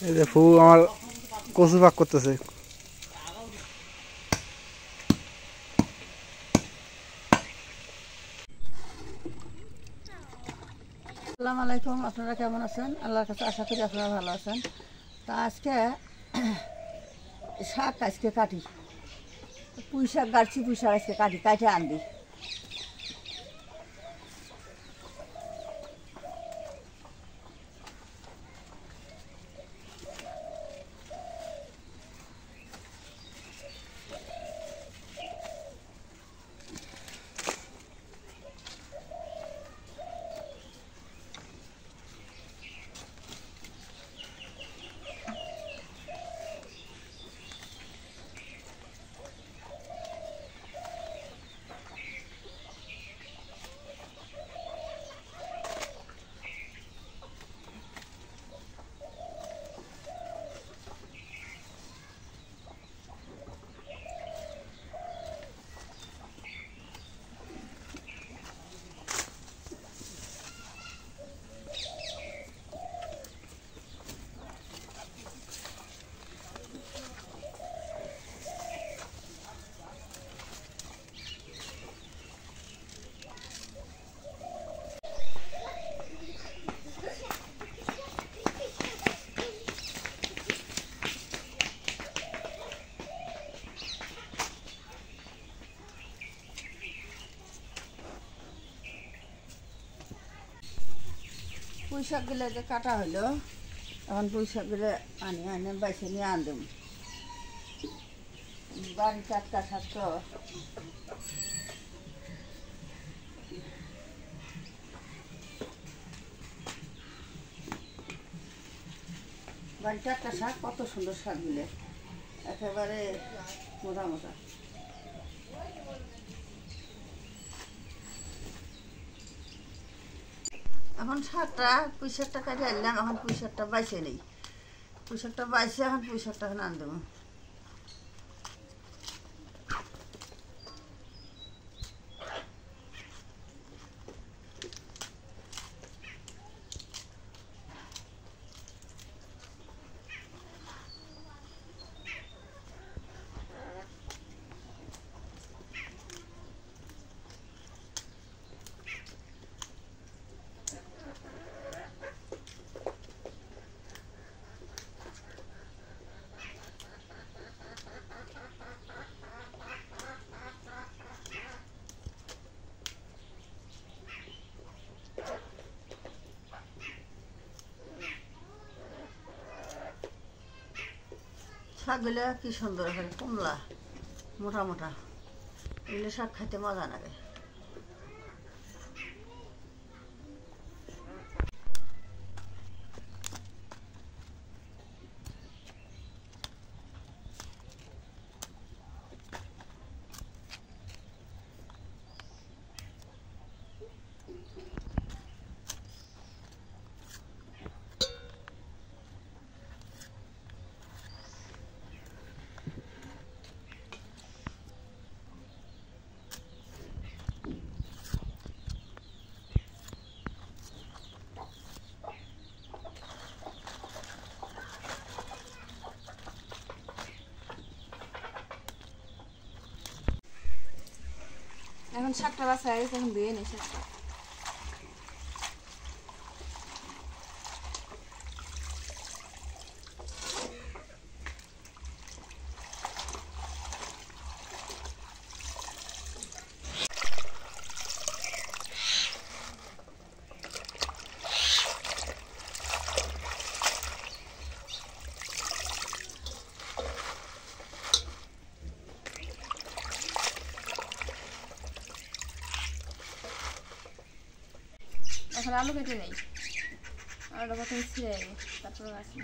এই যে ফু আমার কচু পাক করতেছে। আসসালামু আলাইকুম, আপনারা কেমন আছেন? আল্লাহর কাছে আশা করি আপনারা ভালো আছেন। তা আজকে শাক কাটি, পুঁই শাক গাড়ছি, পুঁই শাক আজকে কাটে আনবি। পুঁই শাকগুলো যে কাটা হলো, এখন পুঁই শাকগুলো আনে বাইসে নিয়ে আনলাম। বাড়ি টাটকা শাক তো, বাড়ি টাটকা শাক, কত সুন্দর শাকগুলো, একেবারে মোটা মোটা। এখন পুঁই শাকটা কাটে আনলাম, এখন পুঁই শাকটা বাইছে নেই, পুঁই শাকটা বাইছে, এখন পুঁই শাকটা এখন আন দেবো। শাকগুলো কি সুন্দর হয়, কমলা মোটা মোটা, এগুলো শাক খাইতে মজা লাগে। এখন শাকটা বাছাই এখন ধুয়ে নিই শাকটা। এখন আলু কেটে নেই, আলুটা প্রথমে ছিঁড়ে নেই, তারপরে আছে।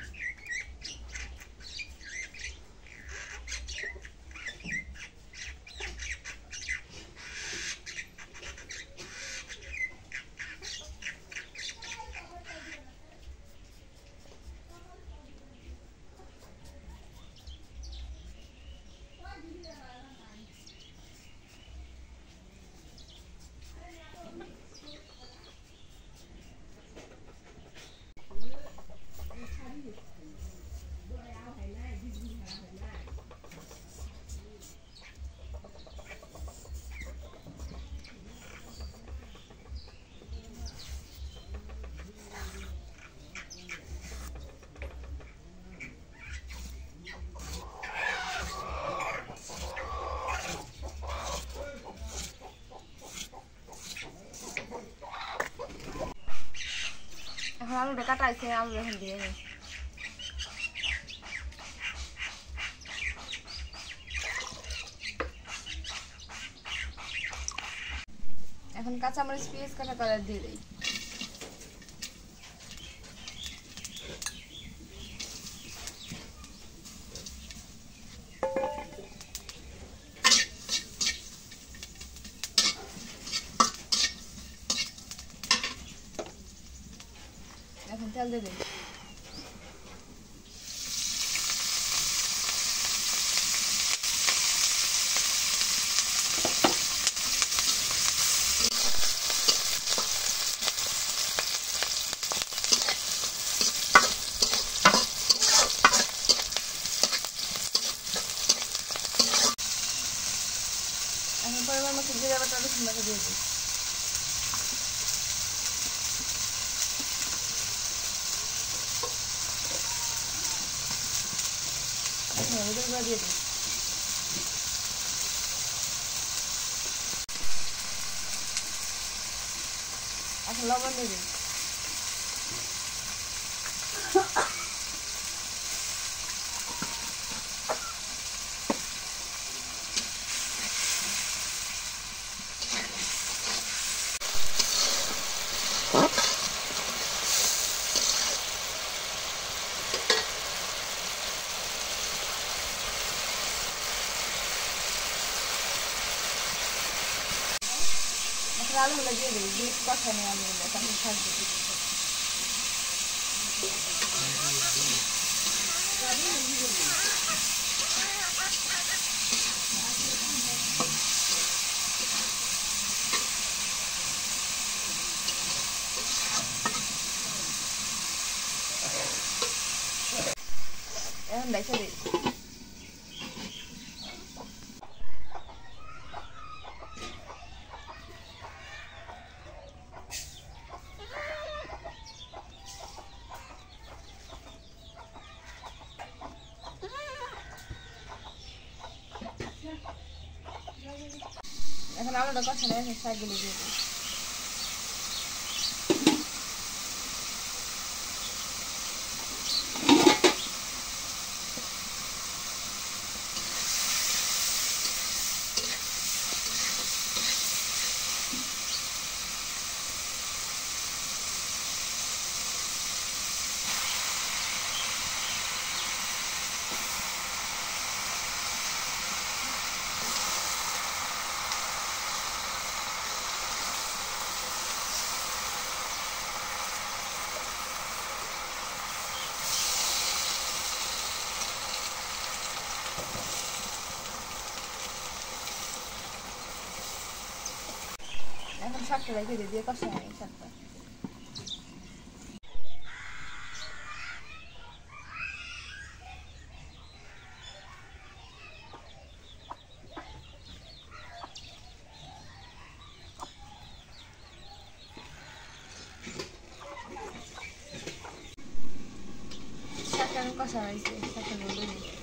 আলুটা কাটাইছে আলু এখন দিয়ে নিই এখন কাঁচামরিচ পেঁয়াজ কাটা করে দিয়ে দিই এখন তেল দিয়ে দিই এখন পরিমাণ মতো জিরা বাটা রসুন বাটা দিয়ে দিই হলুদের গুঁড়া দিয়ে দিই এখন লবণ দিয়ে দিই আলুগুলো দিয়ে দিই দিয়ে কষা নিয়ে আলুগুলো তারপর শাক দিই এখন দেখে দিই এখন আলুটা কষানো এখন শাকগুলো দিয়ে দিই এখন শাকটা রেখে দিই দিয়ে কষা নিই শাকটা শাকটা কষা হয়েছে শাকটা দিয়ে দিই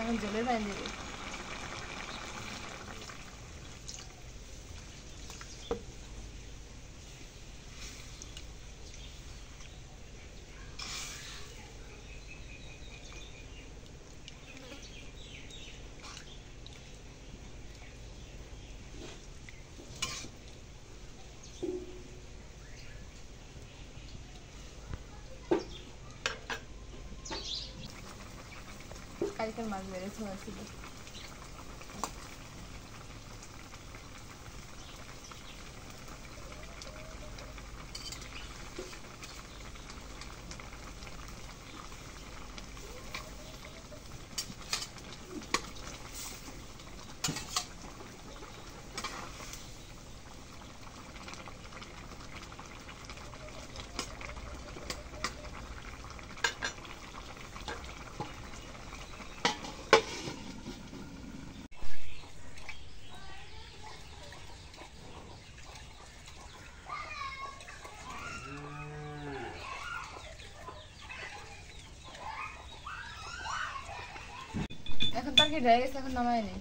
এখন জলের পানি দিয়ে দিই কালকের মাছ বেড়েছে হয়েছিল মার্কেট হয়ে গেছে, এখন নামায় নেই।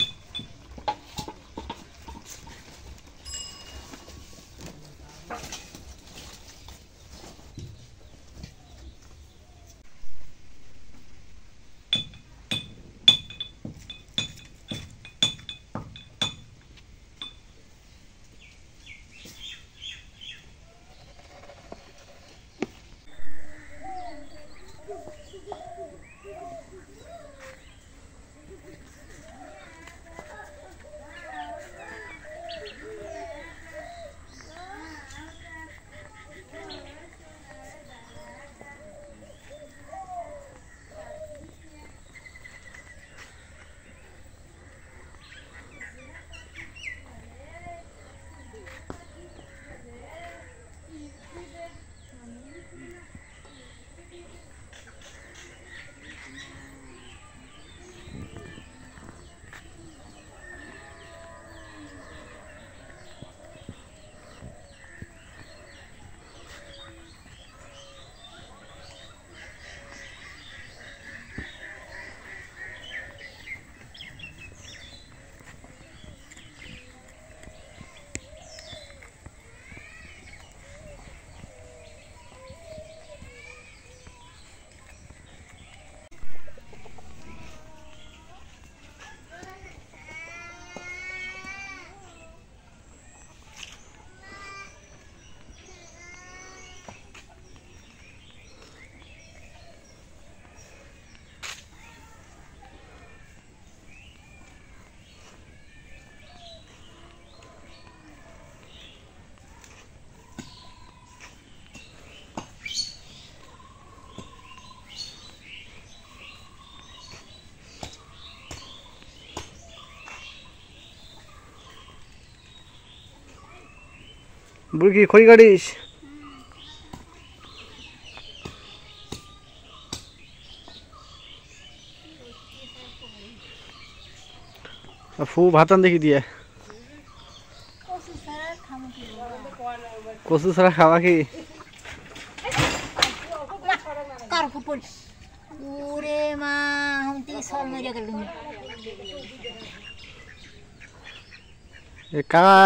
বুড়ি কি খড়ি কাটিস? ফু ভাতান দেখি দিয়ে কচু ছাড়া খাওয়া কি? ওরে মা হুমতি সব মরে গেল। কাকা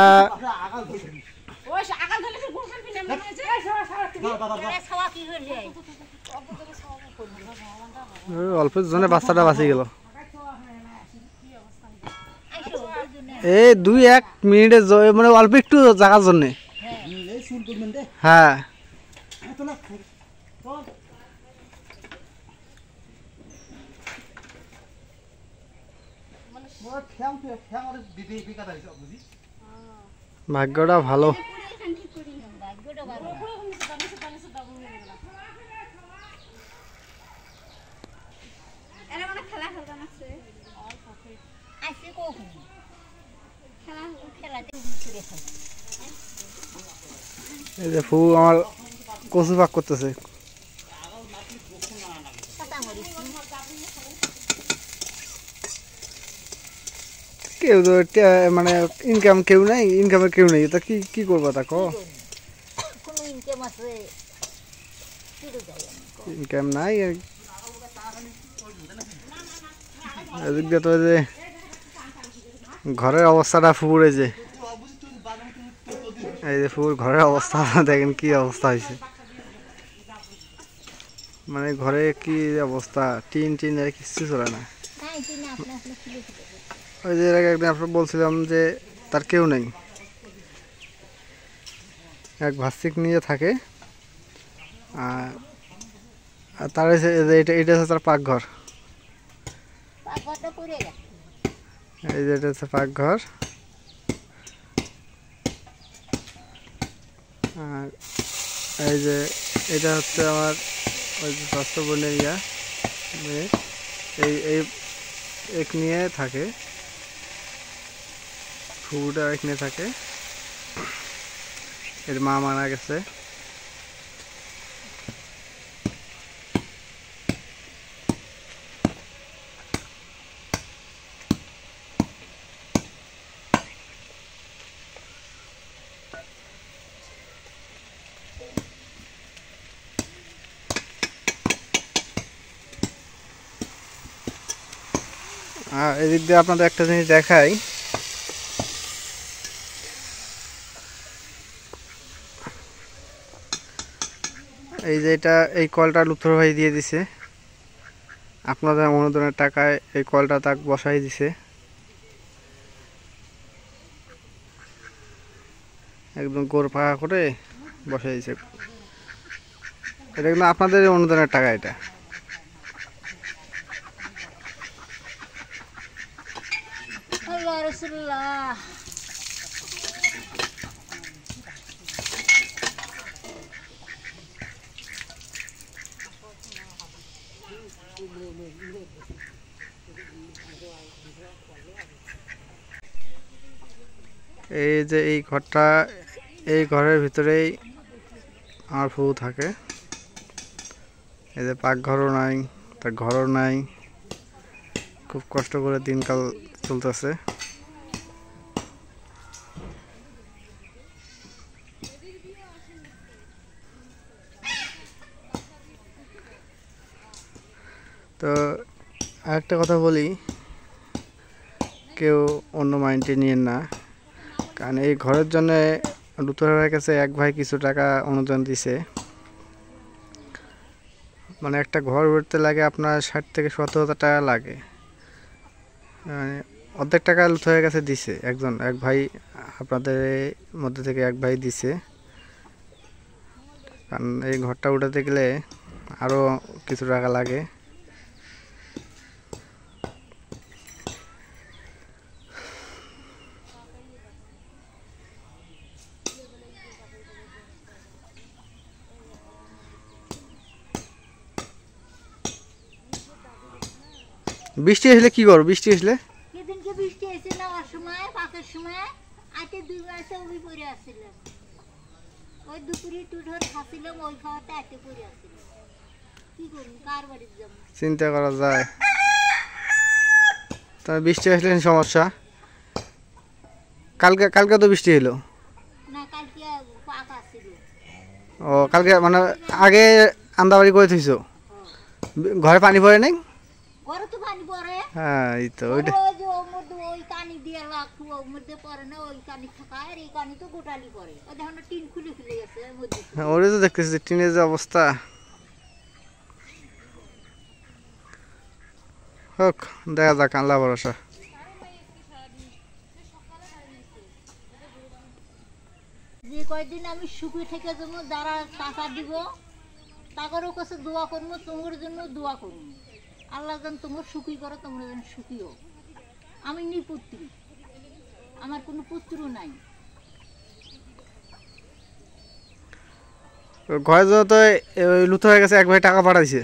অল্প জনে বাচ্চাটা বাঁচি গেল। এই 2-1 মিনিটে মানে অল্প একটু জায়গার জন্য। হ্যাঁ ভাগ্যটা ভালো। এই যে ফু আমার কচু পাক করতেছে। কেউ তো মানে ইনকাম কেউ নাই, ইনকামের কেউ নেই, তা কি কি করবা তা কো? ইনকাম নাই। এদিক দিয়ে তো যে ঘরের অবস্থাটা ফুপুর, এই যে ফুপুর ঘরের অবস্থা দেখেন কি অবস্থা হয়েছে। মানে ঘরে কি অবস্থা, টিন টিন আর কিচ্ছু চলে না। ওই যে একদিন আপনার বলছিলাম যে তার কেউ নেই, এক ভাস্তিক নিয়ে থাকে। আর তার এটা হচ্ছে তার পাকঘর। এই যে এটা হচ্ছে পাকঘর। আর এই যে এটা হচ্ছে আমার ওই যে স্বাস্থ্য বোনের মেয়ে, এই এক নিয়ে থাকে, ফুটা এক নিয়ে থাকে। এর মা মারা গেছে। আর এদিক দিয়ে আপনাদের একটা জিনিস দেখাই, এই যে এটা এই কলটা লুথর ভাই দিয়ে দিছে, আপনাদের অনুদানের টাকায় এই কলটা তাক বসাই দিছে, একদম গোর পাকা করে বসাই দিছে। এটা কিন্তু আপনাদের অনুদানের টাকা। এটা আল্লাহ রাসূলুল্লাহ। এই যে এই ঘরটা, এই ঘরের ভিতরেই আমার ফুফু থাকে। এই যে পাকঘরও নাই, তার ঘরও নাই, খুব কষ্ট করে দিনকাল চলতেছে। তো আরেকটা কথা বলি, কেউ অন্য মাইন্ডে নিয়েন না, কারণ এই ঘরের জন্য লুতুরের কাছে এক ভাই কিছু টাকা অনুদান দিছে। মানে একটা ঘর উঠতে লাগে আপনার 60 থেকে 70,000 টাকা লাগে, মানে অর্ধেক টাকা লুতুরের কাছে দিছে এক ভাই, আপনাদের মধ্যে থেকে এক ভাই দিছে। কারণ এই ঘরটা উঠাতে গেলে আরও কিছু টাকা লাগে। বৃষ্টি আসলে কি করো? বৃষ্টি আসলে সেদিনকে বৃষ্টি এসে নেওয়ার সময় পাকের সময় আইতে 2 মাসে উবি পড়ে আসছিলাম, ওই দুপুরে টুঠোর খাচ্ছিলাম, ওই খাওয়াতে আইতে পড়ে আসছিলাম। কি করুন, কার বাড়িতে যাবো? চিন্তা করা যায়। তবে বৃষ্টি আসলে সমস্যা। কালকে তো বৃষ্টি হলো না, কালকে পাক আসছিল। ও, কালকে মানে আগে আন্দাবাড়ি করে থইছো, ঘরে পানি পড়ে নাই? ঘরে তো পানি পড়ে। হ্যাঁ, এই তো ওইটা। ওই যে ওর মধ্যে ওই কানি দিয়ে রাখু, ওর মধ্যে পড়ে না, ওই কানি থাকা, আর এই কানি তো গোটালি পড়ে। ও দেখো না, টিন খুলে খুলে গেছে এর মধ্যে। হ্যাঁ, ওরে তো দেখতেছি টিনের যে অবস্থা। হোক, দেখা যাক, আল্লাহ ভরসা। যে কয়দিন আমি সুখী থেকে যাবো, যারা টাকা দিব তাদেরও কাছে দোয়া করবো, তোমার জন্য দোয়া করবো। আল্লাহ যেন তোমার সুখী করো, তোমরা যেন সুখী হোক। আমি নিপুত্রী, আমার কোনো পুত্র নাই। ঘরে যাওয়া তো লুথ হয়ে গেছে, এক ভাই টাকা পাঠাইছে,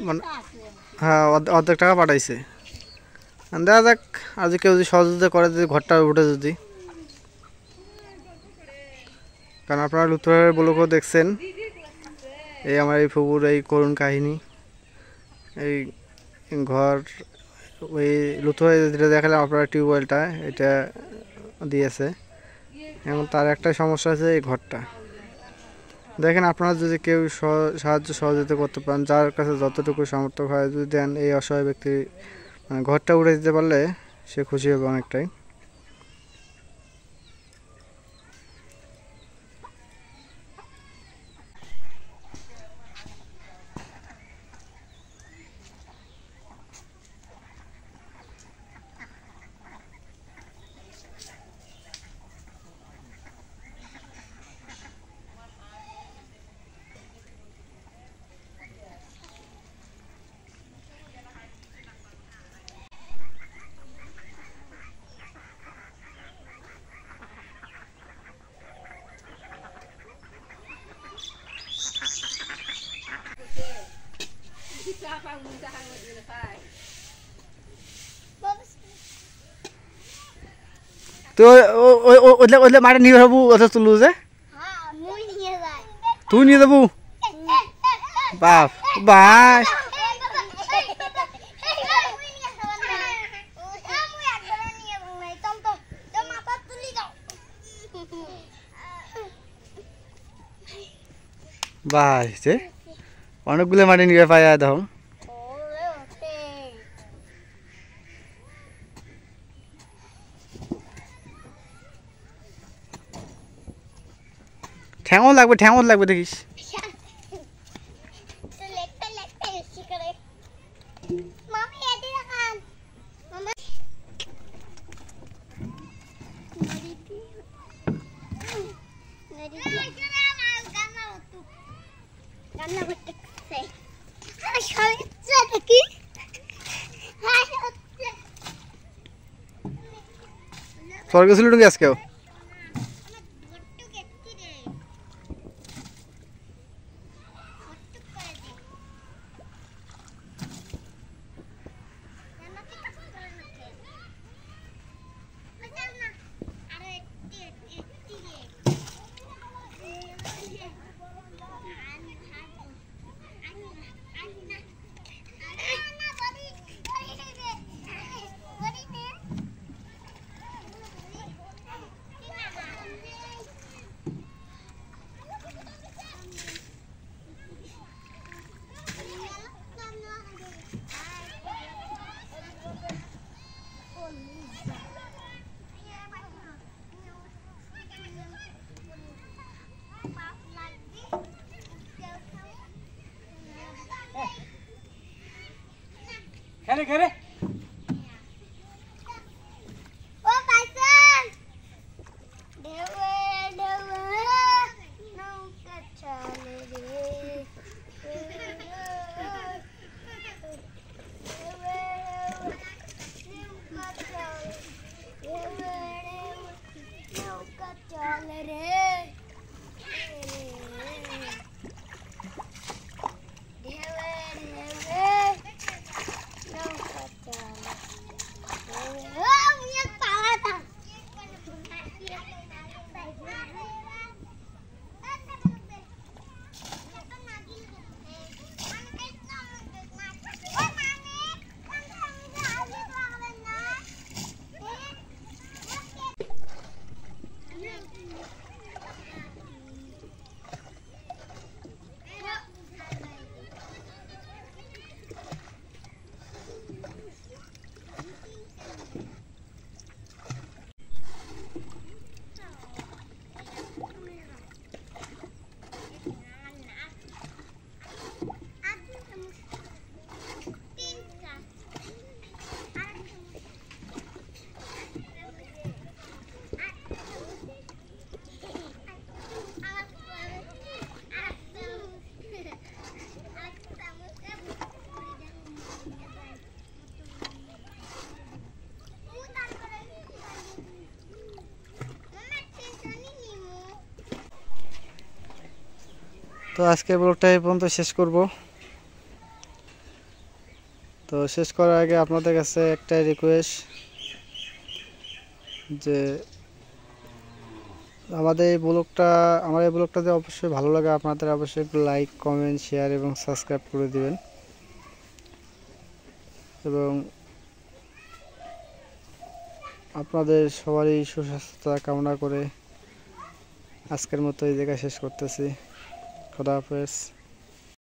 মানে তা আছে। হ্যাঁ অর্ধেক টাকা পাঠাইছে। দেখা যাক, আজ কেউ যদি সহযোগিতা করে, যদি ঘরটা উঠে, যদি, কারণ আপনারা লুথুরের ব্লগও দেখছেন, এই আমার এই ফুপুর এই করুণ কাহিনী। এই ঘর ওই লুথুরে যেটা দেখালাম আপনারা, টিউবওয়েলটা এটা দিয়েছে, এবং তার একটা সমস্যা আছে এই ঘরটা। দেখেন, আপনারা যদি কেউ সাহায্য সহযোগিতা করতে পারেন, যার কাছে যতটুকু সামর্থ্য হয় যদি দেন, এই অসহায় ব্যক্তি মানে ঘরটা উড়ে দিতে পারলে সে খুশি হবে অনেকটাই। তো ওইলে মাঠে নিয়ে যাবো, ওটা তুলু যে তুই নিয়ে যাবো? বাপ ভাই, ভাই অনেকগুলো মাটি নিয়ে পাই দেখো। লাগবে ঠ্যাং লাগবে দেখিস। স্বর্গ ছিল নাকি আজকেও? খেলে ও পাইছেন ঢেউয়ে ঢেউয়ে নৌকা চলে রে ঢেউয়ে নৌকা চলে ঢেউয়ে নৌকা চলে রে তো আজকের ব্লগটা এই পর্যন্ত শেষ করব। তো শেষ করার আগে আপনাদের কাছে একটাই রিকোয়েস্ট যে আমার এই ব্লগটা যদি অবশ্যই ভালো লাগে আপনাদের অবশ্যই একটু লাইক কমেন্ট শেয়ার এবং সাবস্ক্রাইব করে দিবেন এবং আপনাদের সবারই সুস্বাস্থ্য কামনা করে আজকের মতো এই জায়গায় শেষ করতেছি। খোদা হাফেজ।